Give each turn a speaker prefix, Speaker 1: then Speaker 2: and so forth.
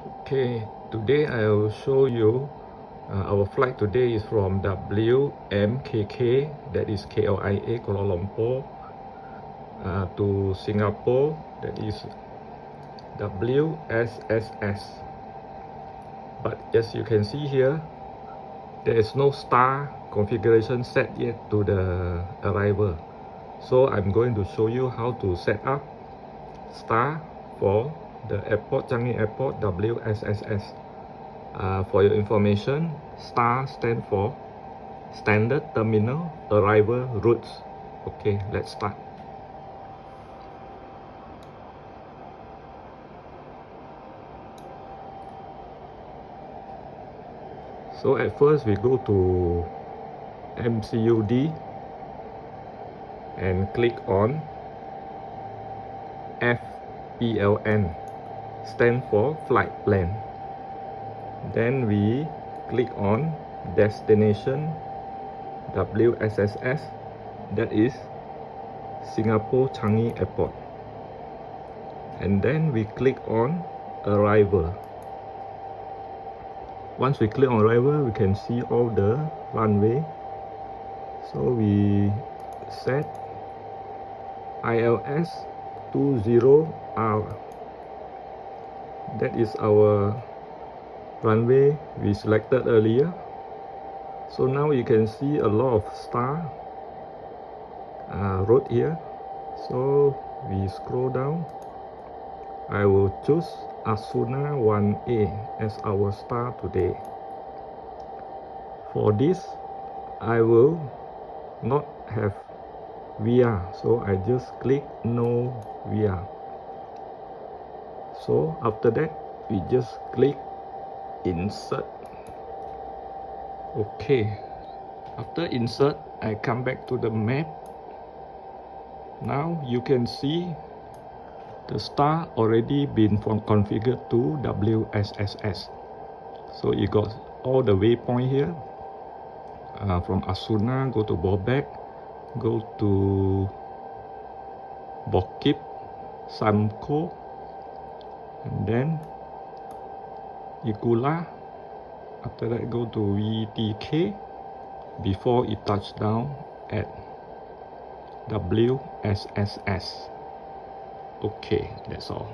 Speaker 1: Okay, today I will show you our flight today is from WMKK, that is KLIA Kuala Lumpur, to Singapore, that is WSSS. But as you can see here, there is no star configuration set yet to the arrival. So I'm going to show you how to set up star for the airport, Changi Airport, WSSS. For your information, STAR stands for Standard Terminal Arrival Routes. Okay, let's start. So at first we go to MCUD and click on FPLN, stand for Flight Plan. Then we click on Destination WSSS, that is Singapore Changi Airport. And then we click on Arrival. Once we click on Arrival, we can see all the runway. So we set ILS 20R. That is our runway we selected earlier. So now you can see a lot of star road here. So we scroll down. I will choose Asuna 1A as our star today. For this, I will not have VR, so I just click no VR. So after that, we just click insert. Okay, after insert, I come back to the map. Now you can see the star already been configured to WSSS. So you got all the waypoint here. From Asuna, go to Bobek, go to Bokip, Samko, and then Igula. After that, go to VTK before it touch down at WSSS. Okay, that's all.